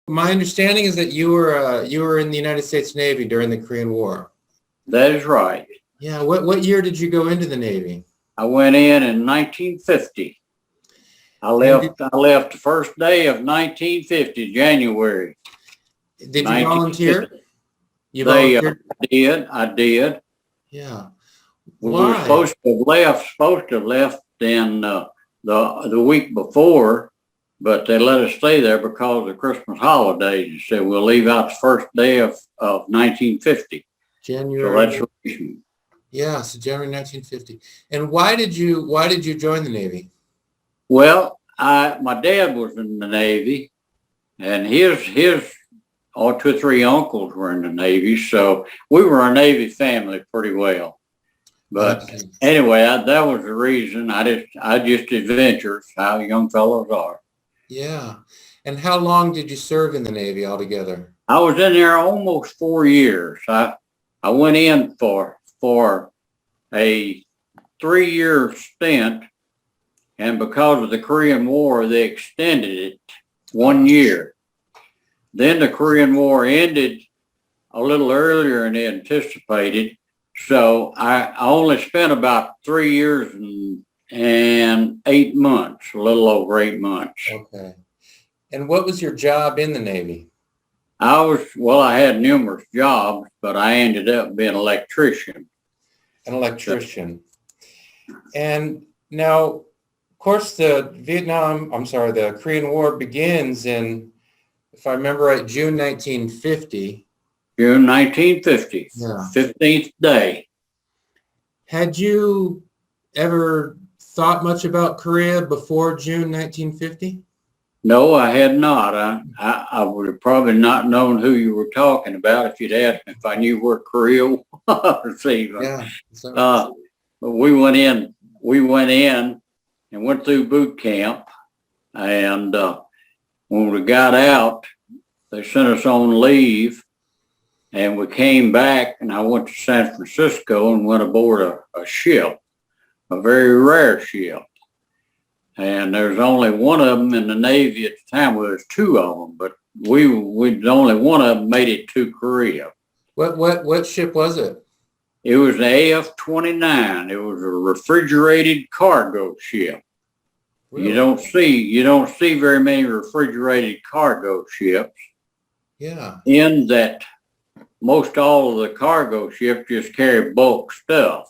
My understanding is that you were in the United States Navy during the Korean War. That is right. Yeah. What year did you go into the Navy? I went in 1950. I And did, left the first day of 1950, January did you volunteer? 1950. You They volunteered? I did. Yeah. We were Why? supposed to have left in the week before, but they let us stay there because of the Christmas holidays. They said we'll leave out the first day of 1950. So that's January. the reason. Yeah, so January 1950. And why did you join the Navy? Well, my dad was in the Navy, and his all two or three uncles were in the Navy, so we were a Navy family pretty well. I But see. anyway, that was the reason. I just adventures, how young fellows are. Yeah. And how long did you serve in the Navy altogether? I was in there almost 4 years. I went in for a 3 year stint, and because of the Korean War, they extended it 1 year. Then the Korean War ended a little earlier than anticipated. So I only spent about 3 years and 8 months, a little over 8 months. Okay. And what was your job in the Navy? I had numerous jobs, but I ended up being an electrician. An electrician. And now, of course, the Korean War begins in, if I remember right, June 1950. June 1950, Yeah. 15th day. Had you ever thought much about Korea before June 1950? No, I had not. I would have probably not known who you were talking about if you'd asked me if I knew where Korea was even. Yeah. So, But we went in and went through boot camp. And when we got out, they sent us on leave. And we came back, and I went to San Francisco and went aboard a ship, a very rare ship. And there's only one of them in the Navy at the time. Well, there's two of them, but we only one of them made it to Korea. what ship was it? It was an AF-29. It was a refrigerated cargo ship. Really? You don't see very many refrigerated cargo ships. Yeah. In that most all of the cargo ships just carry bulk stuff,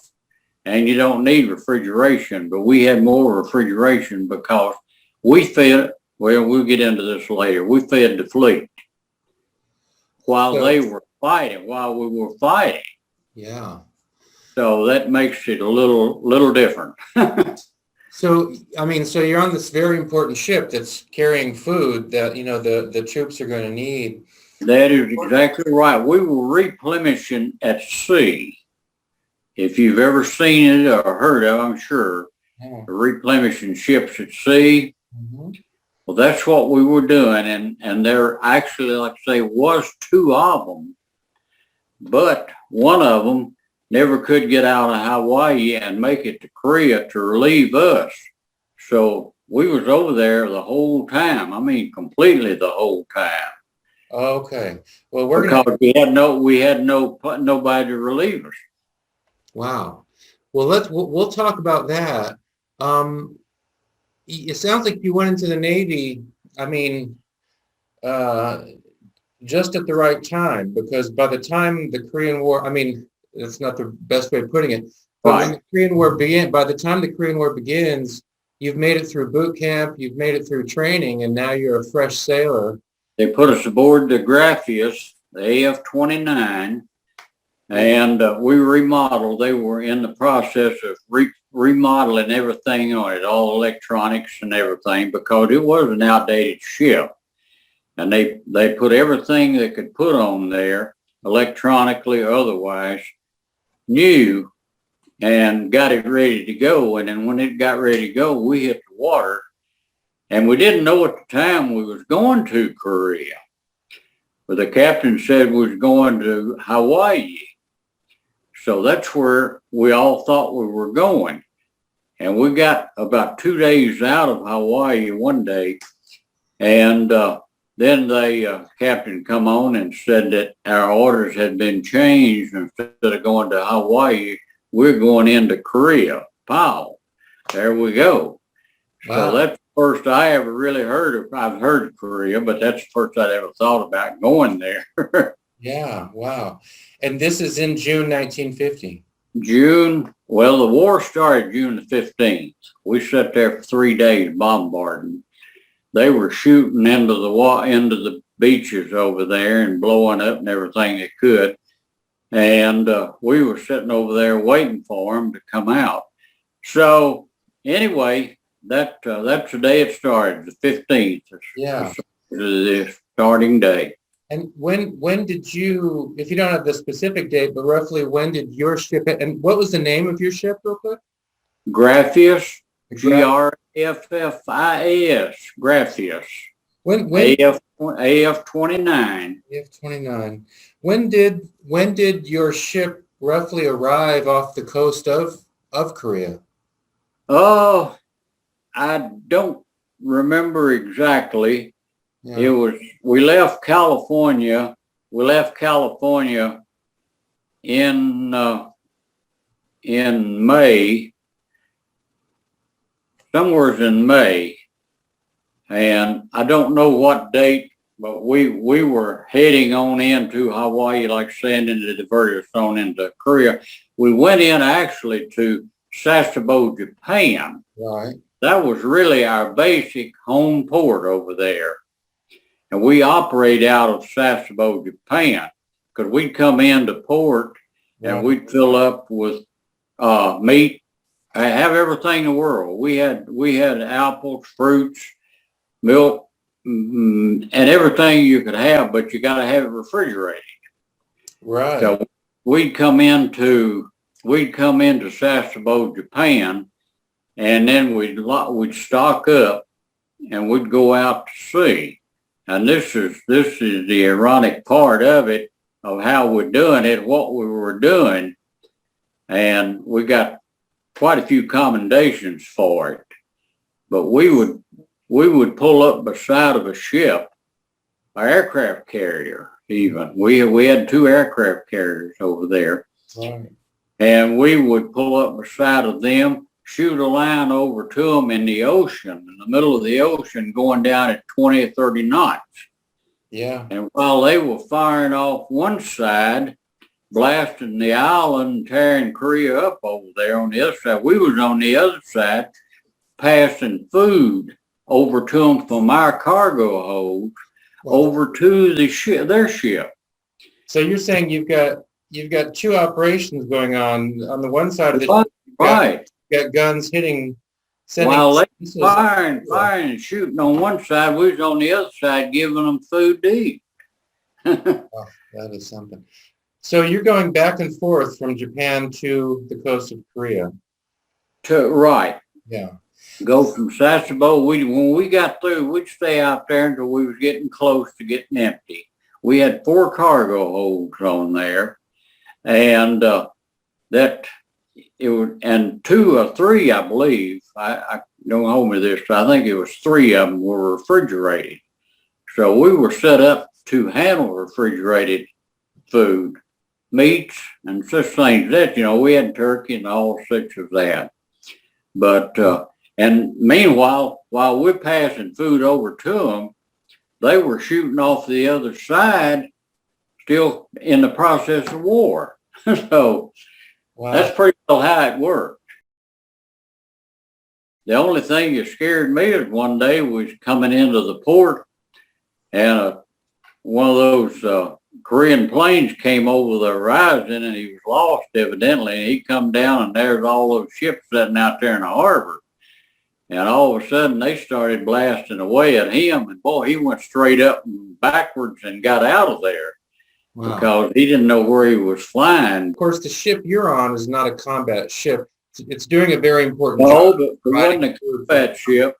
and you don't need refrigeration, but we had more refrigeration because we fed, well, we'll get into this later, we fed the fleet while So, they were fighting, while we were fighting. yeah. So that makes it a little different. So, I mean, so you're on this very important ship that's carrying food that, the troops are going to need. That is exactly right. We were replenishing at sea. If you've ever seen it or heard of it, I'm sure, replenishing ships at sea. Mm-hmm. Well, that's what we were doing. And there actually, like I say, was two of them, but one of them never could get out of Hawaii and make it to Korea to relieve us. So we was over there the whole time. I mean, completely the whole time. Okay. Well, Because we had nobody to relieve us. wow. Well, we'll talk about that. It sounds like you went into the Navy, I mean, just at the right time, because by the time the Korean War, I mean, that's not the best way of putting it, but when Right. the Korean War began, by the time the Korean War begins, you've made it through boot camp, you've made it through training, and now you're a fresh sailor. They put us aboard the Graffias, the AF-29, and we remodeled. They were in the process of remodeling everything on it, all electronics and everything, because it was an outdated ship. And they put everything they could put on there, electronically or otherwise, new, and got it ready to go. And then when it got ready to go, we hit the water. And we didn't know at the time we was going to Korea. But the captain said we was going to Hawaii. So that's where we all thought we were going. And we got about 2 days out of Hawaii one day. And then the captain come on and said that our orders had been changed. Instead of going to Hawaii, we're going into Korea. Pow. There we go. Wow. So that's the first I ever really heard of. I've heard of Korea, but that's the first I'd ever thought about going there. Yeah, wow. And this is in June 1950. June, well, the war started June the 15th. We sat there for 3 days bombarding. They were shooting into the beaches over there and blowing up and everything they could. And we were sitting over there waiting for them to come out. So anyway, that's the day it started, the 15th. Yeah. The starting day. And when did you, if you don't have the specific date, but roughly when did your ship, and what was the name of your ship real quick? Graffias, Graffias, Graffias. When AF-29. AF-29. When did your ship roughly arrive off the coast of Korea? Oh, I don't remember exactly. Yeah. We left California in May, somewhere in May, and I don't know what date, but we were heading on into Hawaii, like saying into the diverter zone into Korea. We went in actually to Sasebo, Japan. Right. That was really our basic home port over there. And we operate out of Sasebo, Japan, because we'd come into port and we'd fill up with meat. I have everything in the world. We had apples, fruits, milk, and everything you could have, but you got to have it refrigerated. Right. So we'd come into Sasebo, Japan, and then we'd stock up and we'd go out to sea. And this is the ironic part of it, of how we're doing it, what we were doing. And we got quite a few commendations for it. But we would pull up beside of a ship, an aircraft carrier even. We had 2 aircraft carriers over there. Right. And we would pull up beside of them, shoot a line over to them in the ocean, in the middle of the ocean, going down at 20 or 30 knots. Yeah. And while they were firing off one side, blasting the island, tearing Korea up over there on the other side, we was on the other side, passing food over to them from our cargo holds over to their ship. So you're saying you've got 2 operations going on the one side of the ship. Right. Got guns sending. While they firing and shooting on one side, we was on the other side giving them food to eat. Oh, that is something. So you're going back and forth from Japan to the coast of Korea. Right. Yeah. Go from Sasebo. When we got through, we'd stay out there until we was getting close to getting empty. We had 4 cargo holds on there, and and 2 or 3, I believe, I don't hold me this, I think it was 3 of them were refrigerated. So we were set up to handle refrigerated food, meats, and such things that, we had turkey and all such of that. But, and meanwhile, while we're passing food over to them, they were shooting off the other side, still in the process of war. So, wow. That's pretty well how it worked. The only thing that scared me is one day was coming into the port, and one of those Korean planes came over the horizon, and he was lost evidently, and he come down, and there's all those ships sitting out there in the harbor. And all of a sudden they started blasting away at him, and boy, he went straight up and backwards and got out of there. Wow. Because he didn't know where he was flying. Of course, the ship you're on is not a combat ship. It's doing a very important job. No, but it wasn't a combat ship.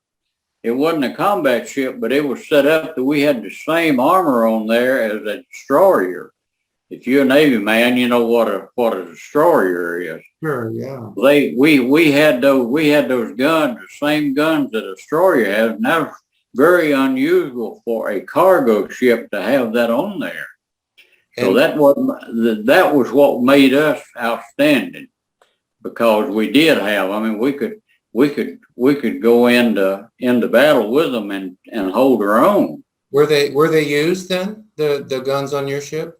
It wasn't a combat ship, but it was set up that we had the same armor on there as a destroyer. If you're a Navy man, you know what a destroyer is. Sure, yeah. We had those guns, the same guns that a destroyer has. very unusual for a cargo ship to have that on there. So And that was what made us outstanding, because we did have, I mean, we could go into battle with them and hold our own. were they used then, the guns on your ship?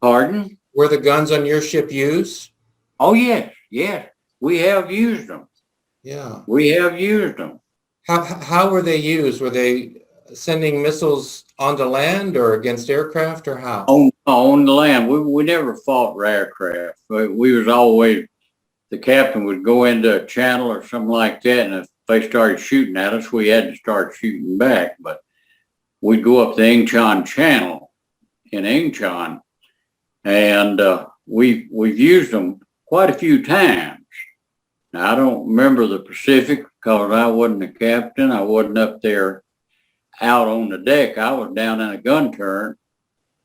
Pardon? Were the guns on your ship used? Oh, yes, yes. We have used them. Yeah. We have used them. How were they used? Were they sending missiles onto land or against aircraft, or how? On the land. We never fought aircraft. We was always, the captain would go into a channel or something like that, and if they started shooting at us, we had to start shooting back. But we'd go up the Incheon Channel in Incheon, and we've used them quite a few times. Now, I don't remember the Pacific because I wasn't the captain. I wasn't up there out on the deck. I was down in a gun turret,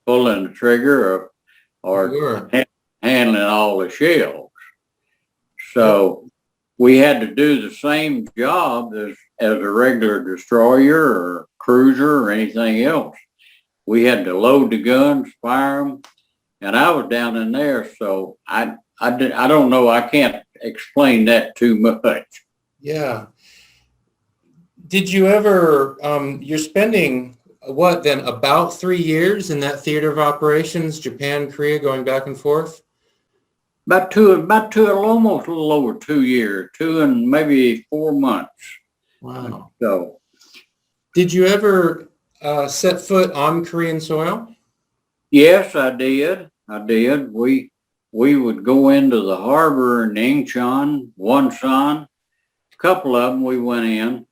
pulling the trigger or handling all the shells. So we had to do the same job as a regular destroyer or cruiser or anything else. We had to load the guns, fire them, and I was down in there. So I don't know. I can't explain that too much. Yeah. Did you ever, you're spending what then, about 3 years in that theater of operations, Japan, Korea, going back and forth? About two, almost a little over 2 years, 2 and maybe 4 months. Wow. So, did you ever set foot on Korean soil? yes, I did. We would go into the harbor in Incheon, Wonsan. A couple of them we went in,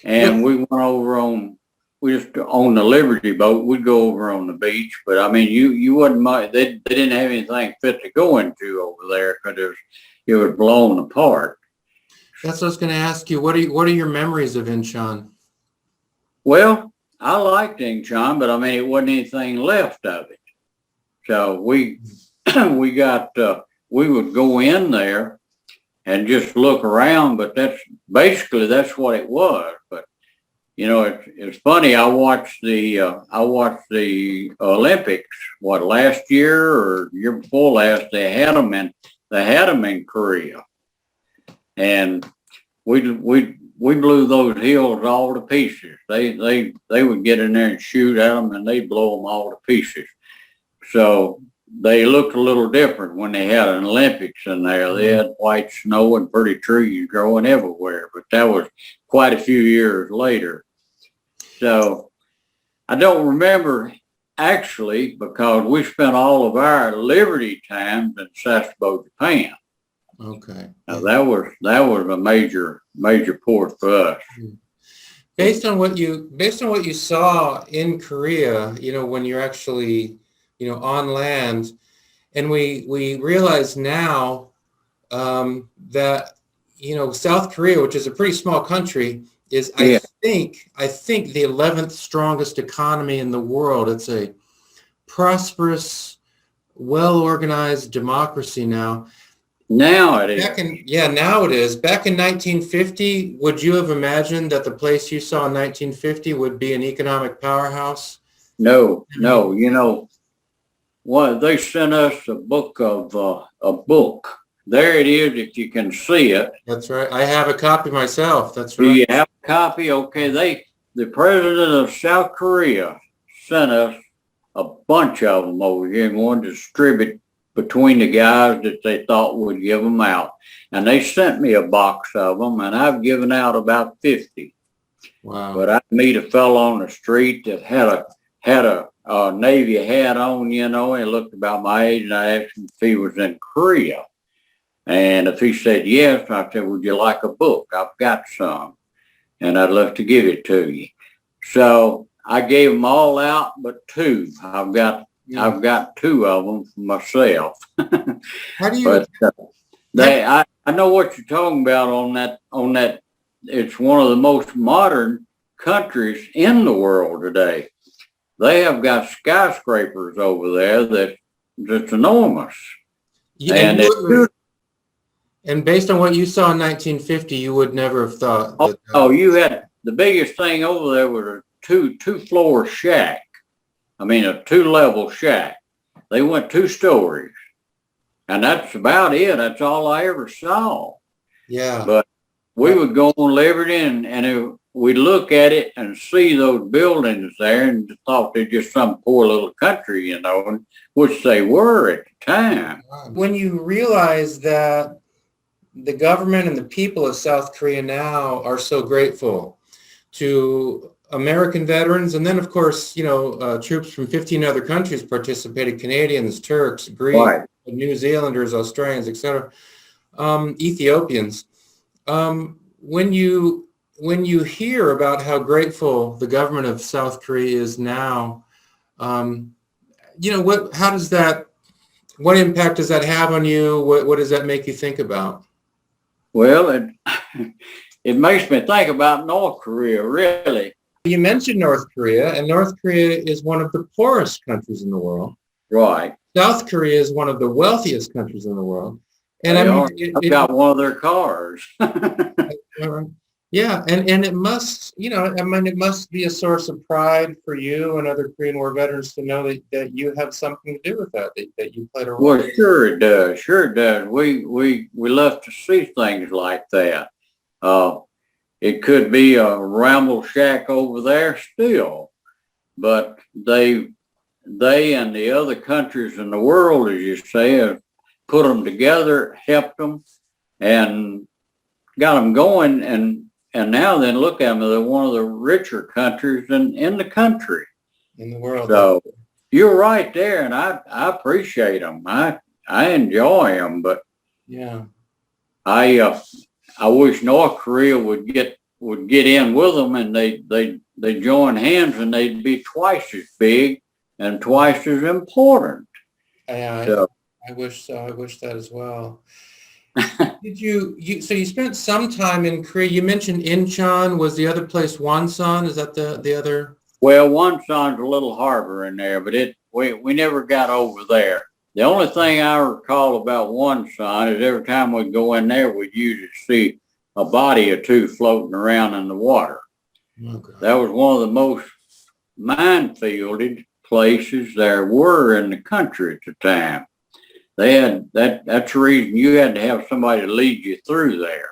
and we went over on the Liberty boat. We'd go over on the beach, but I mean, you wouldn't mind. They didn't have anything fit to go into over there because it was blown apart. That's what I was going to ask you. What are your memories of Incheon? Well, I liked Incheon, but I mean, it wasn't anything left of it. So we would go in there and just look around, but that's what it was. But you know, it's funny. I watched the Olympics. What, last year or year before last? They had them in Korea, and we blew those hills all to pieces. They would get in there and shoot at them, and they'd blow them all to pieces. So they looked a little different when they had an Olympics in there. They had white snow and pretty trees growing everywhere, but that was quite a few years later. So I don't remember actually, because we spent all of our Liberty times in Sasebo, Japan. Okay. Now that was a major port for us. Based on what you saw in Korea, you know, when you're actually, you know, on land, and we realize now that, you know, South Korea, which is a pretty small country, is I think the 11th strongest economy in the world. It's a prosperous, well-organized democracy now. Now it is. Now it is. Back in 1950, would you have imagined that the place you saw in 1950 would be an economic powerhouse? No. You know, they sent us a book. There it is, if you can see it. That's right. I have a copy myself. That's right. Do you have a copy? Okay. The president of South Korea sent us a bunch of them over here and wanted to distribute between the guys that they thought would give them out. And they sent me a box of them, and I've given out about 50. Wow. But I meet a fellow on the street that had a Navy hat on, you know, and he looked about my age, and I asked him if he was in Korea. And if he said yes, I said, would you like a book? I've got some, and I'd love to give it to you. So I gave them all out but 2. I've got 2 of them for myself. How do you? But I know what you're talking about on that. It's one of the most modern countries in the world today. They have got skyscrapers over there that's enormous. Yeah, and based on what you saw in 1950, you would never have thought. You had the biggest thing over there was a two-floor shack. I mean, a 2-level shack. They went 2 stories. And that's about it. That's all I ever saw. Yeah. But we would go on Liberty and we'd look at it and see those buildings there and thought they're just some poor little country, you know, which they were at the time. When you realize that the government and the people of South Korea now are so grateful to American veterans, and then of course, you know, troops from 15 other countries participated, Canadians, Turks, Greeks, Right. New Zealanders, Australians, etc., Ethiopians. When you hear about how grateful the government of South Korea is now, you know, what impact does that have on you? What does that make you think about? Well, it makes me think about North Korea, really. You mentioned North Korea, and North Korea is one of the poorest countries in the world. Right. South Korea is one of the wealthiest countries in the world. And I've got one of their cars. Yeah, and it must, you know, I mean, it must be a source of pride for you and other Korean War veterans to know that you have something to do with that you played a role. Well, sure it does. Sure it does. We love to see things like that. It could be a ramble shack over there still, but they and the other countries in the world, as you say, have put them together, helped them, and got them going. And now then, look at them, they're one of the richer countries in the country. In the world. So you're right there, and I appreciate them. I enjoy them, but yeah, I wish North Korea would get in with them, and they join hands, and they'd be twice as big and twice as important. I wish so. I wish that as well. Did so you spent some time in Korea? You mentioned Incheon. Was the other place Wonsan? Is that the other? Well, Wonsan's a little harbor in there, but we never got over there. The only thing I recall about Wonsan is every time we go in there, we'd usually see a body or two floating around in the water. Okay. That was one of the most minefielded places there were in the country at the time. They had that's the reason you had to have somebody to lead you through there,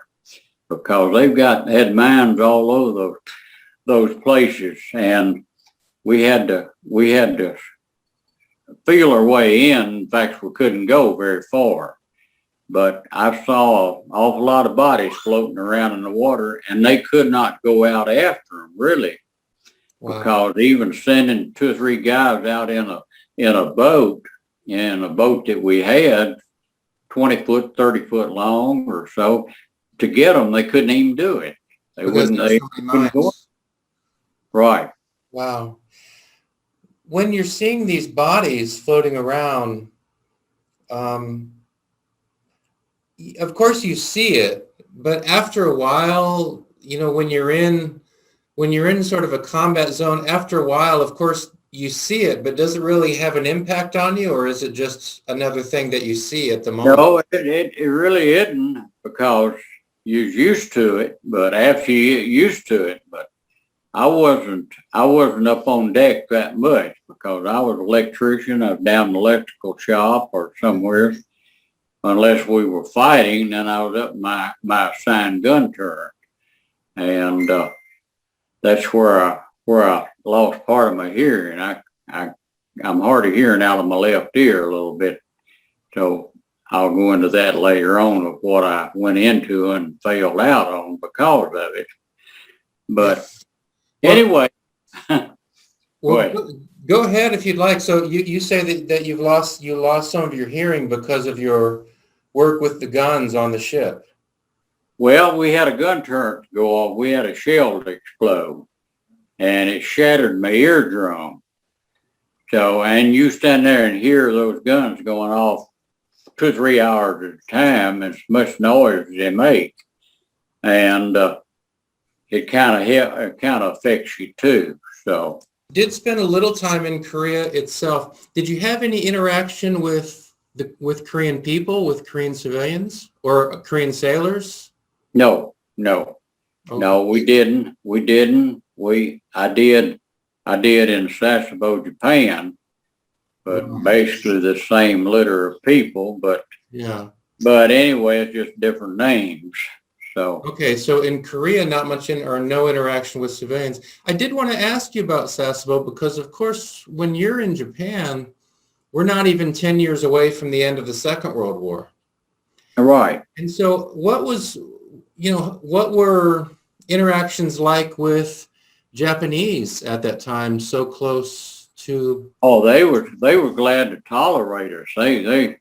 because they had mines all over those places, and we had to feel our way in. In fact, we couldn't go very far. But I saw an awful lot of bodies floating around in the water, and they could not go out after them, really. Wow. Because even sending 2 or 3 guys out in a boat that we had, 20 foot, 30 foot long or so, to get them, they couldn't even do it. They couldn't go. Right. Wow. When you're seeing these bodies floating around, of course you see it, but after a while, you know, when you're in sort of a combat zone, after a while, of course, you see it, but does it really have an impact on you, or is it just another thing that you see at the moment? No, it really isn't, because you're used to it, but after you get used to it, but I wasn't up on deck that much, because I was an electrician. I was down in the electrical shop or somewhere, unless we were fighting. Then I was up my assigned gun turret, and that's where I lost part of my hearing. I'm hard of hearing out of my left ear a little bit, so I'll go into that later on of what I went into and failed out on because of it. But anyway, go ahead if you'd like. So you say that you lost some of your hearing because of your work with the guns on the ship. Well, we had a gun turret go off. We had a shell explode, and it shattered my eardrum. So, and you stand there and hear those guns going off 2 or 3 hours at a time, as much noise as they make, and it kind of affects you too. So, did spend a little time in Korea itself. Did you have any interaction with Korean people, with Korean civilians or Korean sailors? No. No, we didn't. We didn't. I did in Sasebo, Japan, but Right. basically the same litter of people. Yeah. But anyway, it's just different names. So, Okay, so in Korea, not much or no interaction with civilians. I did want to ask you about Sasebo because, of course, when you're in Japan, we're not even 10 years away from the end of the Second World War. right. And so what were interactions like with Japanese at that time, so close to? Oh, they were glad to tolerate us. They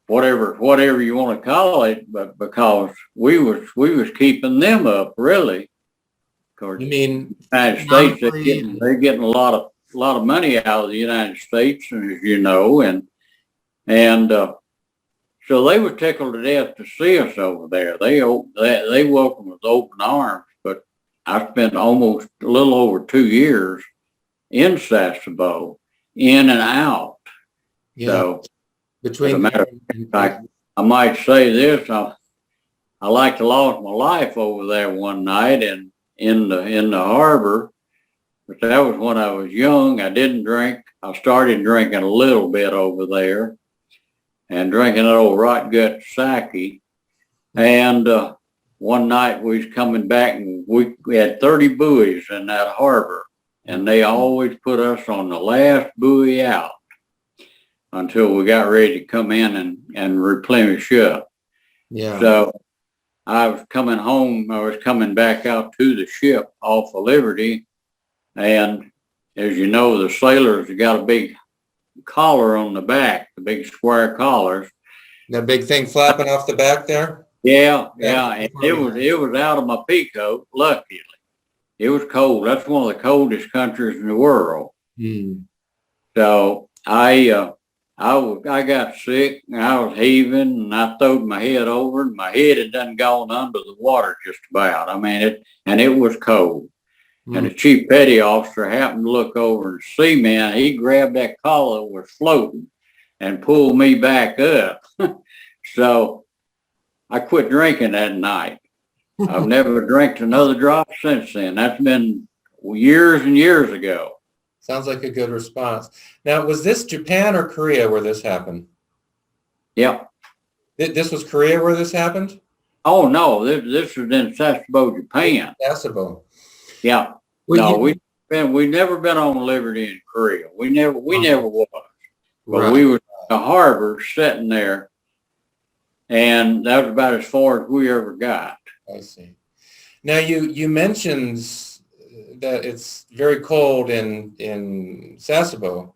whatever you want to call it, but because we was keeping them up really. Of course, You mean the United States they're getting a lot of money out of the United States, as you know, and so they were tickled to death to see us over there. They welcomed with open arms. But I spent almost a little over 2 years in Sasebo, in and out. Yeah, So, as a between matter of fact, I might say this: I like to lost my life over there one night in the harbor. But that was when I was young. I didn't drink. I started drinking a little bit over there, and drinking that old rot gut sake. And one night we was coming back, and we had 30 buoys in that harbor, and they always put us on the last buoy out until we got ready to come in and replenish up. Yeah. So I was coming home. I was coming back out to the ship off of Liberty, and as you know, the sailors have got a big collar on the back, the big square collars. That big thing flapping off the back there? Yeah. And it was out of my peacoat, luckily. It was cold. That's one of the coldest countries in the world. So I got sick, and I was heaving, and I throwed my head over, and my head had done gone under the water just about. I mean, it was cold. And the chief petty officer happened to look over and see me, and he grabbed that collar that was floating and pulled me back up. So I quit drinking that night. I've never drank another drop since then. That's been years and years ago. Sounds like a good response. Now, was this Japan or Korea where this happened? Yep. This was Korea where this happened? Oh, no, this was in Sasebo, Japan. Sasebo. Yeah. Well, no, we never been on Liberty in Korea. We never was. But right. we was in the harbor sitting there, and that was about as far as we ever got. I see. Now you mentioned that it's very cold in Sasebo.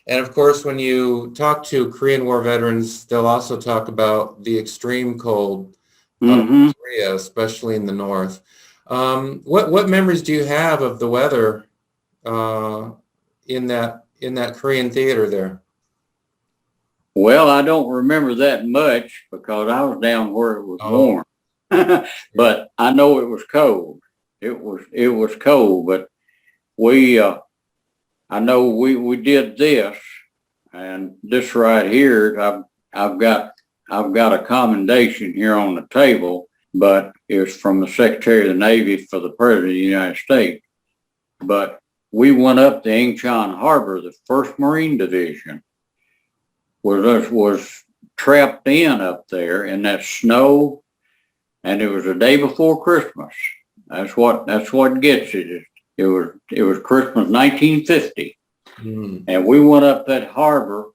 And of course, when you talk to Korean War veterans, they'll also talk about the extreme cold of Korea, especially in the north. What memories do you have of the weather in that Korean theater there? Well, I don't remember that much because I was down where it was warm. But I know it was cold. It was cold, but I know we did this, and this right here, I've got a commendation here on the table, but it's from the Secretary of the Navy for the President of the United States. But we went up to Incheon Harbor, the 1st Marine Division was trapped in up there in that snow, and it was the day before Christmas. That's what gets it. It was Christmas 1950, and we went up that harbor,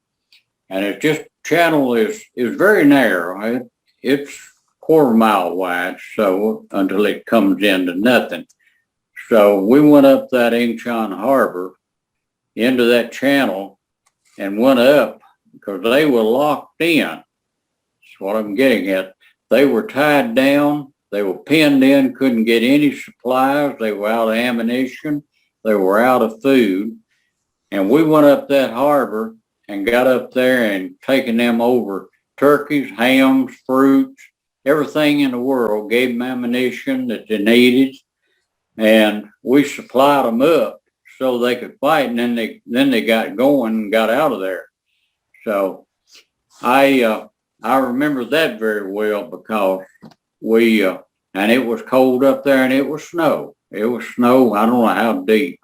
and it just channel is very narrow. It's quarter-mile wide, so until it comes into nothing. So we went up that Incheon Harbor into that channel and went up because they were locked in. That's what I'm getting at. They were tied down. They were pinned in, couldn't get any supplies. They were out of ammunition. They were out of food. And we went up that harbor and got up there and taken them over turkeys, hams, fruits, everything in the world, gave them ammunition that they needed. And we supplied them up so they could fight. And then they got going and got out of there. So I remember that very well because we and it was cold up there, and it was snow. It was snow. I don't know how deep,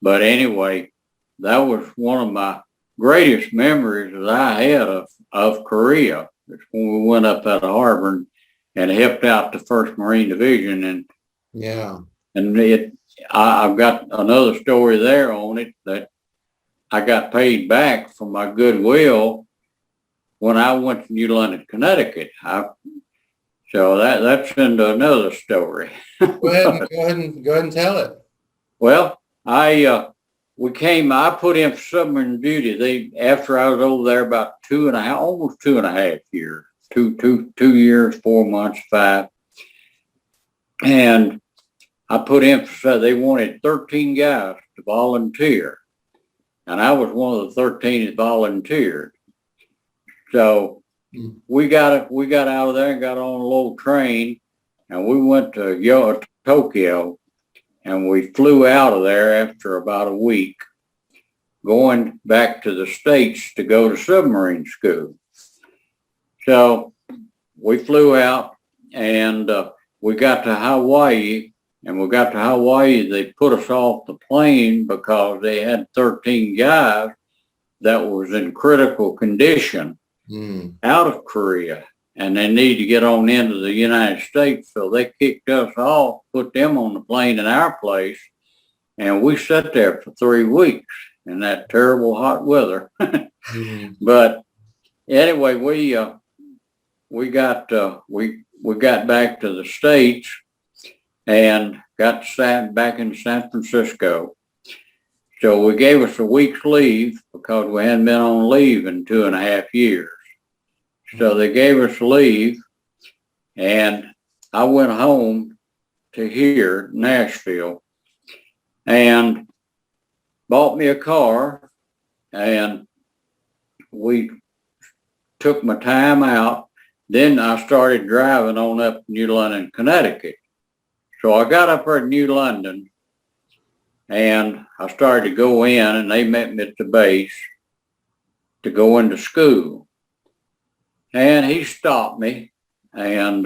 but anyway, that was one of my greatest memories that I had of Korea. It's when we went up out of harbor and helped out the First Marine Division, and I've got another story there on it that I got paid back for my goodwill when I went to New London, Connecticut. So that's into another story. Go ahead and tell it. Well, I put in for submarine duty. After I was over there about almost 2.5 years, two years, 4 months, 5. And I put in for, they wanted 13 guys to volunteer. And I was one of the 13 that volunteered. So we got out of there and got on a little train, and we went to Tokyo, and we flew out of there after about a week, going back to the States to go to submarine school. So we flew out, and we got to Hawaii, they put us off the plane because they had 13 guys that was in critical condition out of Korea, and they need to get on into the United States. So they kicked us off, put them on the plane in our place, and we sat there for 3 weeks in that terrible hot weather. But anyway, we got back to the States and got back in San Francisco. So we gave us a week's leave because we hadn't been on leave in 2.5 years. So they gave us leave, and I went home to here, Nashville, and bought me a car, and we took my time out. Then I started driving on up to New London, Connecticut. So I got up there in New London, and I started to go in, and they met me at the base to go into school. And he stopped me and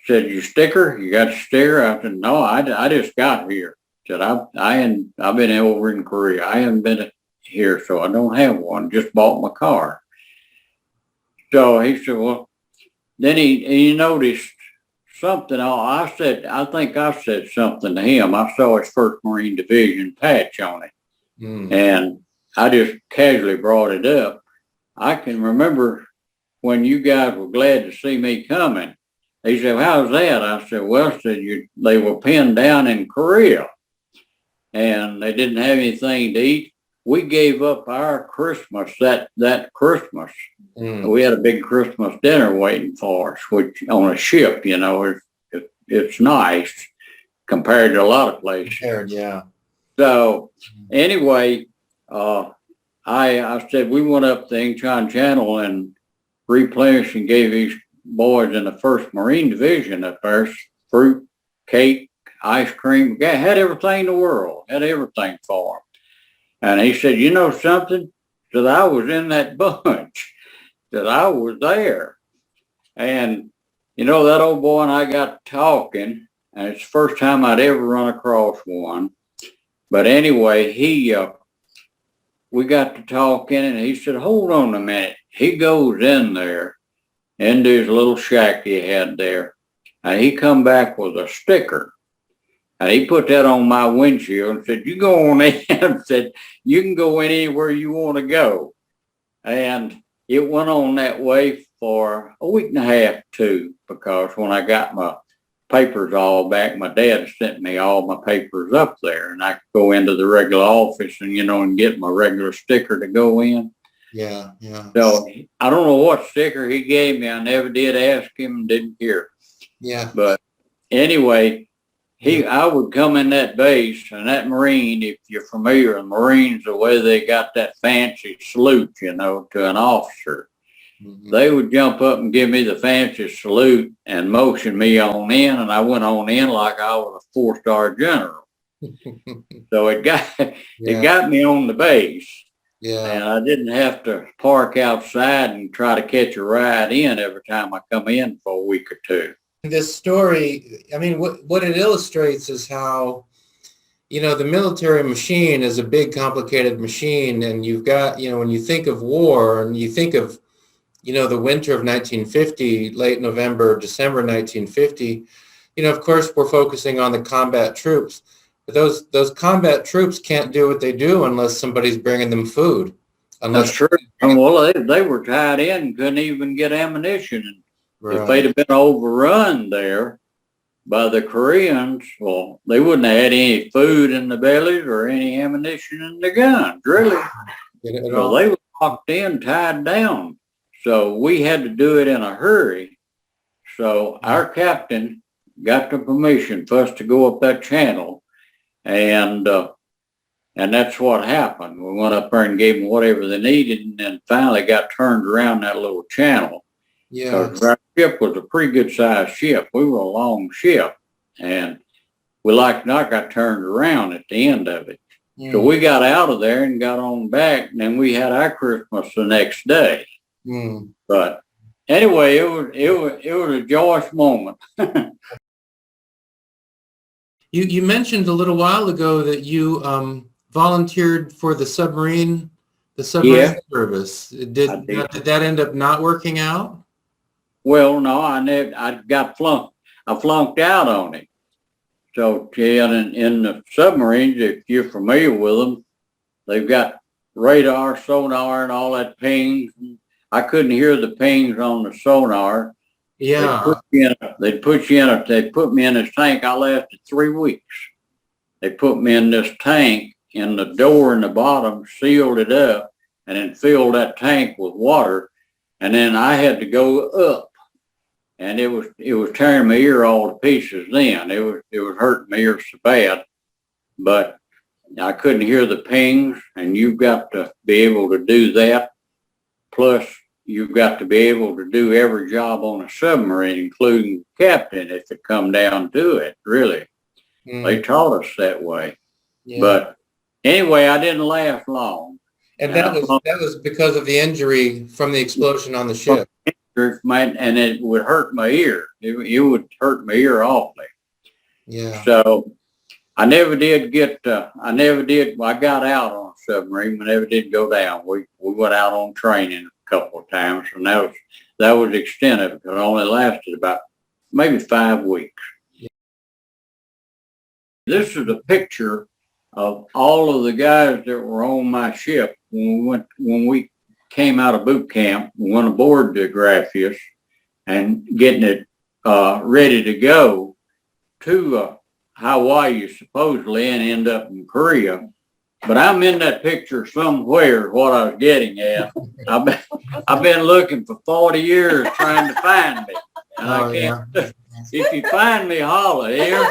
said, "Your sticker? You got your sticker?" I said, "No, I just got here." He said, I've been over in Korea. I haven't been here, so I don't have one. Just bought my car." So he said, well, then he noticed something. I think I said something to him. I saw his First Marine Division patch on it. And I just casually brought it up. I can remember when you guys were glad to see me coming. He said, "How's that?" I said, "Well," they were pinned down in Korea and they didn't have anything to eat. We gave up our Christmas that Christmas. We had a big Christmas dinner waiting for us, which on a ship, it's nice compared to a lot of places. Yeah. So anyway, I said we went up the Incheon Channel, and Replenishing gave these boys in the First Marine Division at first fruit, cake, ice cream, had everything in the world, had everything for them. And he said, "You know something?" That I was in that bunch, that I was there. And, that old boy and I got talking, and it's the first time I'd ever run across one. But anyway, we got to talking, and he said, "Hold on a minute." He goes in there, into his little shack he had there, and he come back with a sticker. And he put that on my windshield and said, "You go on in," and said, "You can go in anywhere you want to go." And it went on that way for a week and a half too, because when I got my papers all back, my dad sent me all my papers up there, and I could go into the regular office and, and get my regular sticker to go in. Yeah. So I don't know what sticker he gave me. I never did ask him, didn't care. Yeah. But anyway, I would come in that base, and that Marine, if you're familiar with Marines, the way they got that fancy salute, to an officer, they would jump up and give me the fancy salute and motion me on in, and I went on in like I was a 4-star general. So it got me on the base. Yeah. And I didn't have to park outside and try to catch a ride in every time I come in for a week or two. this story, I mean, what it illustrates is how, the military machine is a big, complicated machine, and you've got, when you think of war and you think of, the winter of 1950, late November, December 1950, of course, we're focusing on the combat troops, but those combat troops can't do what they do unless somebody's bringing them food. That's true. Well, they were tied in, couldn't even get ammunition. Right. If they'd have been overrun there by the Koreans, well, they wouldn't have had any food in the bellies or any ammunition in the guns, really. So they were locked in, tied down. So we had to do it in a hurry. So our captain got the permission for us to go up that channel, and that's what happened. We went up there and gave them whatever they needed, and then finally got turned around that little channel. Yeah. Our ship was a pretty good sized ship. We were a long ship, and we not got turned around at the end of it. So we got out of there and got on back, and then we had our Christmas the next day. But anyway, it was a joyous moment. You mentioned a little while ago that you volunteered for the submarine service. Did that end up not working out? Well, no, I flunked out on it. So in the submarines, if you're familiar with them, they've got radar, sonar, and all that pings. I couldn't hear the pings on the sonar. Yeah. They put me in this tank. I lasted 3 weeks. They put me in this tank, and the door in the bottom sealed it up, and then filled that tank with water. And then I had to go up, and it was tearing my ear all to pieces. Then it was hurting my ear so bad, but I couldn't hear the pings, and you've got to be able to do that. Plus, you've got to be able to do every job on a submarine, including captain, if it come down to it, really. They taught us that way. Yeah. But anyway, I didn't last long. And that was because of the injury from the explosion on the ship. And it would hurt my ear. It would hurt my ear awfully. Yeah. So I never did I got out on a submarine. We never did go down. We went out on training a couple of times, and that was the extent of it. It only lasted about maybe 5 weeks. Yeah. This is a picture of all of the guys that were on my ship when we came out of boot camp. We went aboard the Graffias and getting it ready to go to Hawaii supposedly, and end up in Korea. But I'm in that picture somewhere, what I was getting at. I've been looking for 40 years trying to find me. And I can't. Yeah. If you find me, holler here.